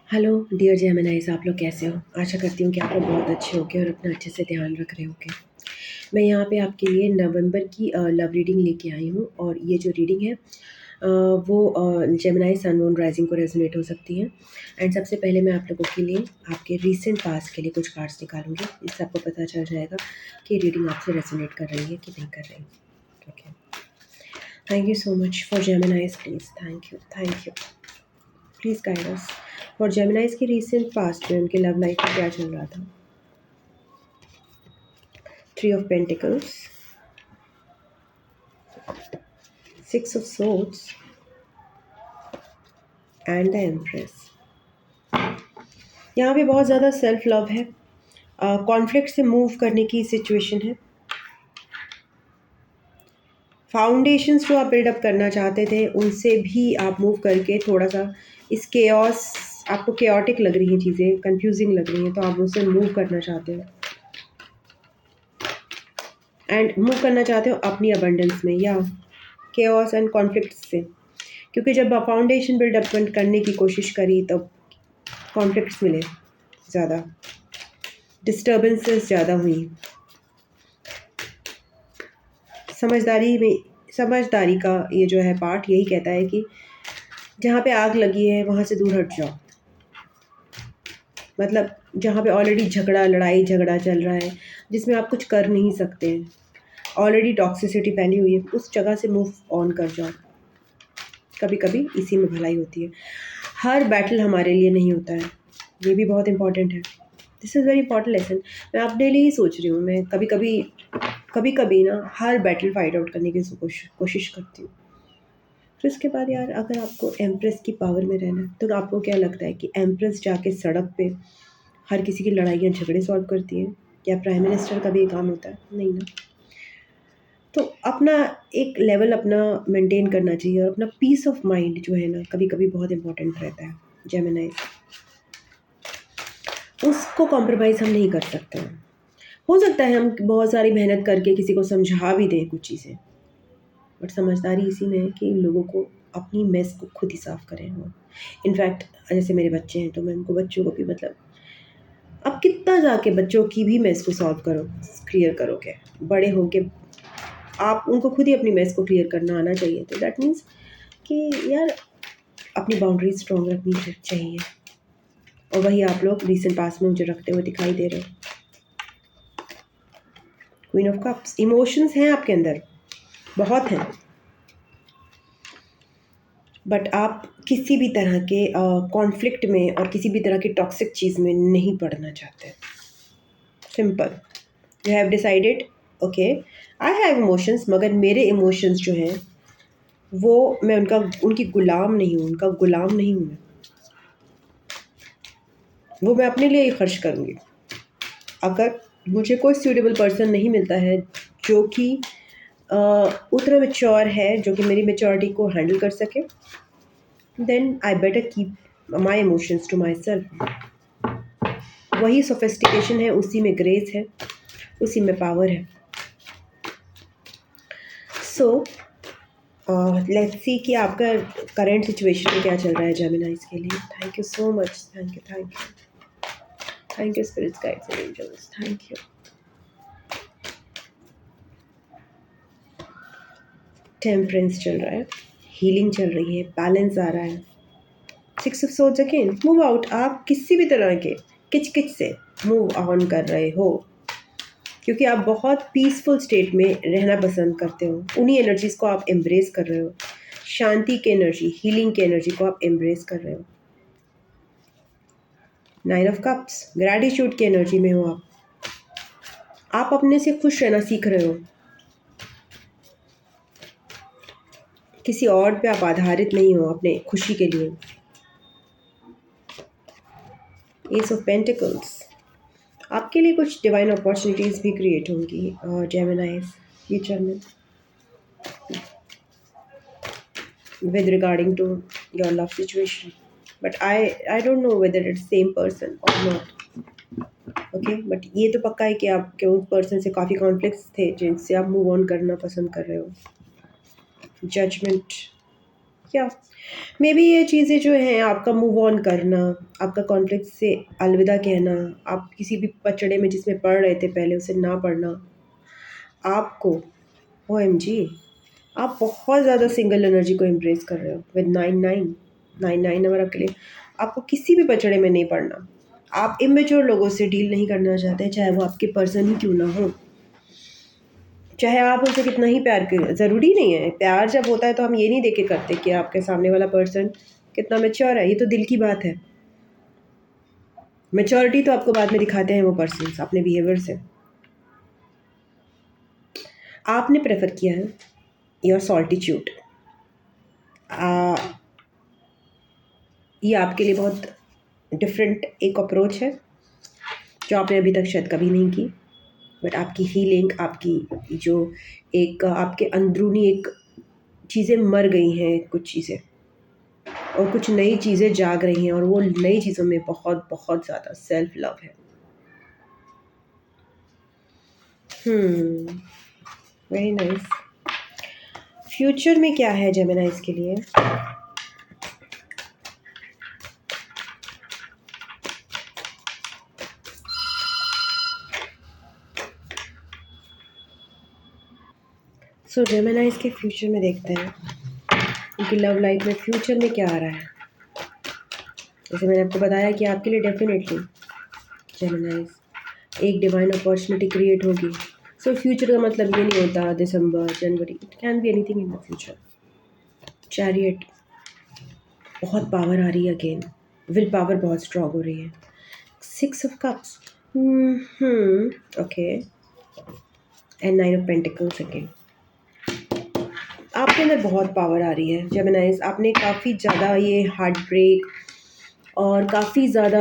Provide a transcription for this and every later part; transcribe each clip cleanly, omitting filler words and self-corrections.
Hello dear जेमिनाइज, आप लोग कैसे हो? आशा करती हूँ कि आप लोग बहुत अच्छे होंगे और अपना अच्छे से ध्यान रख रहे होंगे। मैं यहाँ पे आपके लिए नवंबर की लव रीडिंग लेके आई हूँ और ये जो रीडिंग है वो जेमिनाई सन मून राइजिंग को रेजोनेट हो सकती है। एंड सबसे पहले मैं आप लोगों के लिए आपके रीसेंट पास्ट के लिए कुछ कार्ड्स निकालूंगी। इससे आपको पता चल जाएगा कि रीडिंग आपसे रेजोनेट कर रही है कि नहीं कर रही। Okay, thank you so much for जेमिनाइज। Please, thank you, please guide us और जेमिनाइज की रीसेंट पास्ट में उनके लव लाइफ में क्या चल रहा था। 3 of pentacles, 6 of swords and the empress. यहाँ पे बहुत ज़्यादा सेल्फ लव है, कॉन्फ्लिक्ट से मूव करने की सिचुएशन है। फाउंडेशंस जो आप बिल्डअप करना चाहते थे उनसे भी आप मूव करके थोड़ा सा इस केओस, आपको केओटिक लग रही हैं चीज़ें, कंफ्यूजिंग लग रही हैं, तो आप उससे मूव करना चाहते हो एंड मूव करना चाहते हो अपनी अबंडेंस में या केओस एंड कॉन्फ्लिक्ट से। क्योंकि जब आप फाउंडेशन बिल्डअप करने की कोशिश करी तब कॉन्फ्लिक्ट्स मिले, ज़्यादा डिस्टर्बेंसेस ज़्यादा हुई। समझदारी का ये जो है पार्ट यही कहता है कि जहाँ पे आग लगी है वहाँ से दूर हट जाओ। मतलब जहाँ पे ऑलरेडी लड़ाई झगड़ा चल रहा है, जिसमें आप कुछ कर नहीं सकते हैं, ऑलरेडी टॉक्सिसिटी फैली हुई है, उस जगह से मूव ऑन कर जाओ। कभी कभी इसी में भलाई होती है। हर बैटल हमारे लिए नहीं होता है, ये भी बहुत इंपॉर्टेंट है। This is very important lesson. मैं अपने लिए ही सोच रही हूँ, मैं कभी कभी ना हर बैटल फाइट आउट करने की कोशिश करती हूँ। फिर उसके बाद यार, अगर आपको एम्प्रेस की पावर में रहना है तो आपको क्या लगता है कि एम्प्रेस जाके सड़क पे हर किसी की लड़ाइयाँ झगड़े सॉल्व करती है? क्या प्राइम मिनिस्टर का भी ये काम होता है? नहीं ना। तो अपना एक लेवल अपना मेंटेन करना चाहिए और अपना पीस ऑफ माइंड जो है ना, कभी कभी बहुत इंपॉर्टेंट रहता है। जेमिनाई, उसको कॉम्प्रोमाइज़ हम नहीं कर सकते हैं। हो सकता है हम बहुत सारी मेहनत करके किसी को समझा भी दें कुछ चीज़ें, बट समझदारी इसी में है कि लोगों को अपनी मेस को खुद ही साफ़ करें वो। इनफैक्ट जैसे मेरे बच्चे हैं तो मैं उनको, बच्चों को भी, मतलब अब कितना जाके बच्चों की भी मेस को सॉल्व क्लियर करोगे? बड़े होके आप उनको खुद ही अपनी मेस को क्लियर करना आना चाहिए। तो दैट मीन्स कि यार, अपनी बाउंड्रीज स्ट्रॉन्ग रखनी चाहिए और वही आप लोग रीसेंट पास में मुझे रखते हुए दिखाई दे रहे हो। क्वीन ऑफ कप्स, इमोशंस हैं आपके अंदर, बहुत हैं, बट आप किसी भी तरह के कॉन्फ्लिक्ट में और किसी भी तरह की टॉक्सिक चीज़ में नहीं पड़ना चाहते। Simple, you have decided okay I have emotions, मगर मेरे इमोशंस जो हैं वो मैं उनकी गुलाम नहीं हूँ, उनका गुलाम नहीं हूँ मैं। वो मैं अपने लिए ही खर्च करूँगी। अगर मुझे कोई सूटेबल पर्सन नहीं मिलता है जो कि उतना मैच्योर है, जो कि मेरी मैच्योरिटी को हैंडल कर सके, then I better keep my emotions to myself. वही सोफिस्टिकेशन है, उसी में ग्रेस है, उसी में पावर है। सो लेट्स सी कि आपका करंट सिचुएशन में क्या चल रहा है जेमिनाइज के लिए। Thank you so much, thank you spirits, guides and angels, thank you. Temperance चल रहा है, हीलिंग चल रही है, बैलेंस आ रहा है। 6 of swords again, move out. आप किसी भी तरह के किच से मूव ऑन कर रहे हो क्योंकि आप बहुत पीसफुल स्टेट में रहना पसंद करते हो। उन्हीं एनर्जीज को आप एम्ब्रेस कर रहे हो, शांति की एनर्जी, हीलिंग की एनर्जी को आप एम्ब्रेस कर रहे हो। 9 ऑफ कप्स, ग्रैटिट्यूड की एनर्जी में हो आप अपने से खुश रहना सीख रहे हो, किसी और पे आप आधारित नहीं हो अपने खुशी के लिए। एस ऑफ पेंटिकल्स, आपके लिए कुछ डिवाइन अपॉर्चुनिटीज़ भी क्रिएट होंगी जेमिनाई फ्यूचर में with regarding to your love situation, but I don't know whether it's same person or not. Okay, but ये तो पक्का है कि आपके उस पर्सन से काफ़ी कॉन्फ्लिक्ट्स थे जिनसे आप मूव ऑन करना पसंद कर रहे हो। जजमेंट, क्या मे बी ये चीज़ें जो हैं, आपका मूव ऑन करना, आपका कॉन्फ्लिक्ट से अलविदा कहना, आप किसी भी पचड़े में जिसमें पड़ रहे थे पहले उसे ना पड़ना, आपको ओएमजी आप बहुत ज़्यादा सिंगल एनर्जी को एम्ब्रेस कर रहे हो विद 99 नंबर आपके लिए। आपको किसी भी पचड़े में नहीं पड़ना। आप इमेच्योर लोगों से डील नहीं करना चाहते, चाहे वो आपके पर्सन ही क्यों ना हो, चाहे आप उनसे कितना ही प्यार करें। ज़रूरी नहीं है, प्यार जब होता है तो हम ये नहीं देख के करते कि आपके सामने वाला पर्सन कितना मैच्योर है। ये तो दिल की बात है। मैच्योरिटी तो आपको बाद में दिखाते हैं वो पर्सन अपने बिहेवियर से। आपने प्रेफर किया है योर सॉल्टिट्यूड। ये आपके लिए बहुत डिफरेंट एक अप्रोच है जो आपने अभी तक शायद कभी नहीं की। बट आपकी हीलिंग, आपकी जो एक आपके अंदरूनी एक चीज़ें मर गई हैं, कुछ चीज़ें, और कुछ नई चीज़ें जाग रही हैं, और वो नई चीज़ों में बहुत बहुत ज़्यादा सेल्फ लव है। Very nice. फ्यूचर में क्या है जेमिनाइज के लिए? सो जेमिनाइज के फ्यूचर में देखते हैं उनकी लव लाइफ में फ्यूचर में क्या आ रहा है। जैसे मैंने आपको बताया कि आपके लिए डेफिनेटली जेमिनाइज एक डिवाइन अपॉर्चुनिटी क्रिएट होगी। सो फ्यूचर का मतलब ये नहीं होता दिसंबर, जनवरी, it can be anything in the future. Chariot, बहुत पावर आ रही है अगेन, विल पावर बहुत स्ट्रॉन्ग हो रही है। 6 of cups, okay, and 9 of pentacles again. आपके अंदर बहुत पावर आ रही है जेमिनाइज। आपने काफ़ी ज़्यादा ये हार्ट ब्रेक और काफ़ी ज़्यादा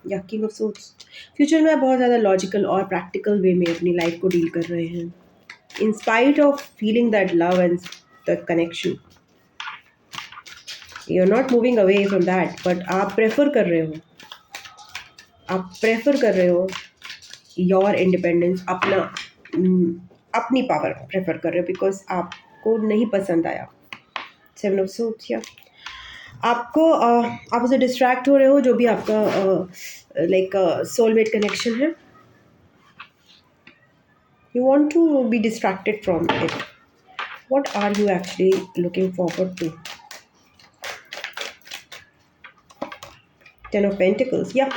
या किंग ऑफ सोर्ड्स, फ्यूचर में आप बहुत ज़्यादा लॉजिकल और प्रैक्टिकल वे में अपनी लाइफ को डील कर रहे हैं, in spite of feeling that love and the connection. You are not moving away from that, but आप प्रेफर कर रहे हो योर इंडिपेंडेंस, अपनी पावर प्रेफर कर रहे हो, बिकॉज आपको नहीं पसंद आया 7 ऑफ सोर्ड्स। या आपको आप उसे डिस्ट्रैक्ट हो रहे हो, जो भी आपका लाइक सोलमेट कनेक्शन है, you want to be distracted from it. What are you actually looking forward to? 10 of Pentacles, yeah,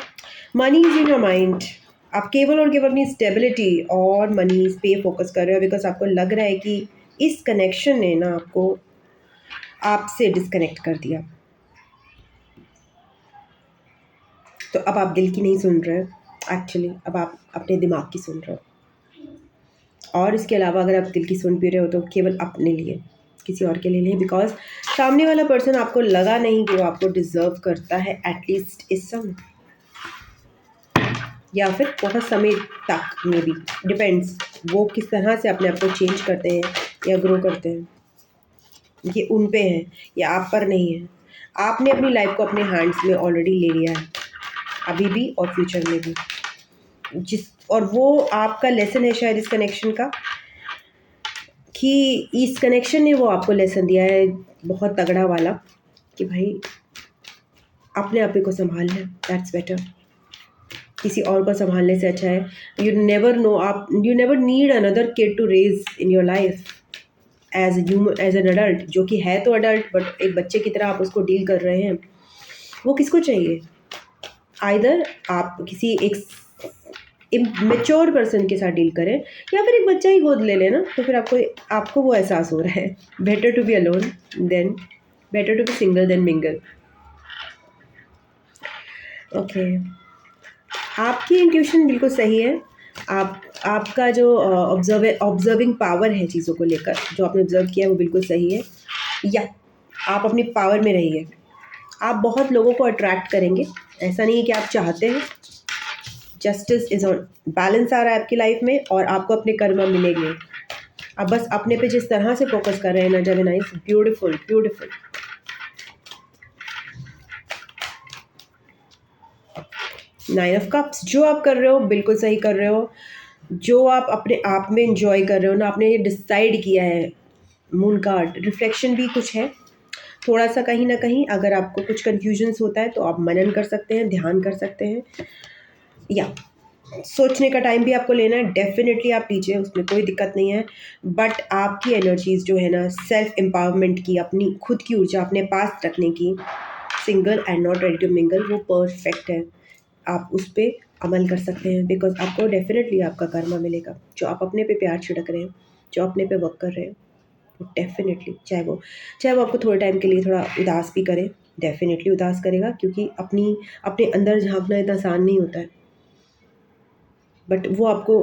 money is in your mind. आप केवल और केवल अपनी स्टेबिलिटी और मनी पे फोकस कर रहे हो, बिकॉज आपको लग रहा है कि इस कनेक्शन ने ना आपको आपसे डिस्कनेक्ट कर दिया। तो अब आप दिल की नहीं सुन रहे हो एक्चुअली, अब आप अपने दिमाग की सुन रहे हो। और इसके अलावा अगर आप दिल की सुन भी रहे हो तो केवल अपने लिए, किसी और के लिए नहीं, बिकॉज सामने वाला पर्सन आपको लगा नहीं कि वो आपको डिजर्व करता है एटलीस्ट इस समय, या फिर बहुत समय तक, मे बी, डिपेंड्स वो किस तरह से अपने आप को चेंज करते हैं या ग्रो करते हैं। ये उन पे है या आप पर नहीं है। आपने अपनी लाइफ को अपने हैंड्स में ऑलरेडी ले लिया है, अभी भी और फ्यूचर में भी। और वो आपका लेसन है शायद इस कनेक्शन का, कि इस कनेक्शन ने वो आपको लेसन दिया है बहुत तगड़ा वाला, कि भाई अपने आप को संभाल लें, दैट्स बेटर। किसी और को संभालने से अच्छा है, you never know, you never need another kid to raise in your life as an adult, जो कि है तो अडल्ट, बट एक बच्चे की तरह आप उसको डील कर रहे हैं। वो किसको चाहिए? आइदर आप किसी एक मेच्योर पर्सन के साथ डील करें, या फिर एक बच्चा ही गोद ले लेना, तो फिर आपको वो एहसास हो रहा है, better to be alone than better to be single than mingle. Okay, आपकी इंट्यूशन बिल्कुल सही है। आपका जो ऑब्जर्विंग पावर है चीज़ों को लेकर, जो आपने ऑब्जर्व किया है वो बिल्कुल सही है। या आप अपनी पावर में रहिए, आप बहुत लोगों को अट्रैक्ट करेंगे, ऐसा नहीं है कि आप चाहते हैं। जस्टिस इज ऑन, बैलेंस आ रहा है आपकी लाइफ में, और आपको अपने कर्म मिलेंगे। आप बस अपने पे जिस तरह से फोकस कर रहे हैं ना जेमिनाइज, ब्यूटीफुल ब्यूटीफुल। 9 ऑफ कप्स, जो आप कर रहे हो बिल्कुल सही कर रहे हो। जो आप अपने आप में इंजॉय कर रहे हो ना, आपने ये डिसाइड किया है, मून कार्ड रिफ्लेक्शन भी कुछ है थोड़ा सा कहीं ना कहीं। अगर आपको कुछ कन्फ्यूजन्स होता है तो आप मनन कर सकते हैं, ध्यान कर सकते हैं, या सोचने का टाइम भी आपको लेना है, डेफिनेटली आप लीजिए, उसमें कोई दिक्कत नहीं है। बट आपकी एनर्जीज़ जो है ना, सेल्फ एम्पावरमेंट की, अपनी खुद की ऊर्जा अपने पास रखने की, single and not ready to mingle, वो परफेक्ट है। आप उस पर अमल कर सकते हैं, बिकॉज आपको डेफिनेटली आपका कर्मा मिलेगा। जो आप अपने पे प्यार छिड़क रहे हैं, जो अपने पे वर्क कर रहे हैं, वो डेफिनेटली, चाहे वो आपको थोड़े टाइम के लिए थोड़ा उदास भी करे, डेफिनेटली उदास करेगा, क्योंकि अपने अंदर झांकना इतना आसान नहीं होता है। बट वो आपको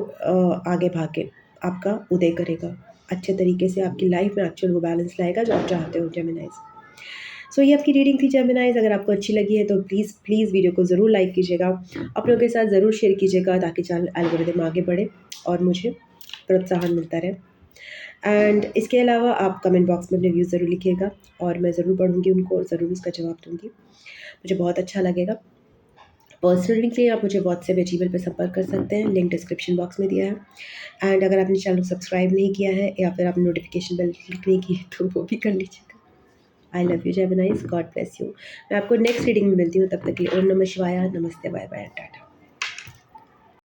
आगे भाग के आपका उदय करेगा, अच्छे तरीके से आपकी लाइफ में एक्चुअल वो बैलेंस लाएगा जो आप चाहते हो जेमिनाइज। सो ये आपकी रीडिंग थी जेमिनाइज। अगर आपको अच्छी लगी है तो प्लीज़ वीडियो को ज़रूर लाइक कीजिएगा, अपनों के साथ ज़रूर शेयर कीजिएगा, ताकि चैनल एल्गोरिदम आगे बढ़े और मुझे प्रोत्साहन मिलता रहे। एंड इसके अलावा आप कमेंट बॉक्स में अपने व्यूज़ ज़रूर लिखिएगा, और मैं ज़रूर पढ़ूँगी उनको और ज़रूर उसका जवाब दूँगी, मुझे बहुत अच्छा लगेगा। पर्सनल रीडिंग के लिए आप मुझे व्हाट्सएप या जीमेल पर संपर्क कर सकते हैं, लिंक डिस्क्रिप्शन बॉक्स में दिया है। एंड अगर आपने चैनल को सब्सक्राइब नहीं किया है या फिर आपने नोटिफिकेशन बेल क्लिक नहीं की है तो वो भी कर लीजिएगा। I love you जेमिनाइज, God bless you. मैं आपको नेक्स्ट रीडिंग में मिलती हूँ, तब तक के लिए ओम नमः शिवाय, नमस्ते, बाय बाय, टाटा।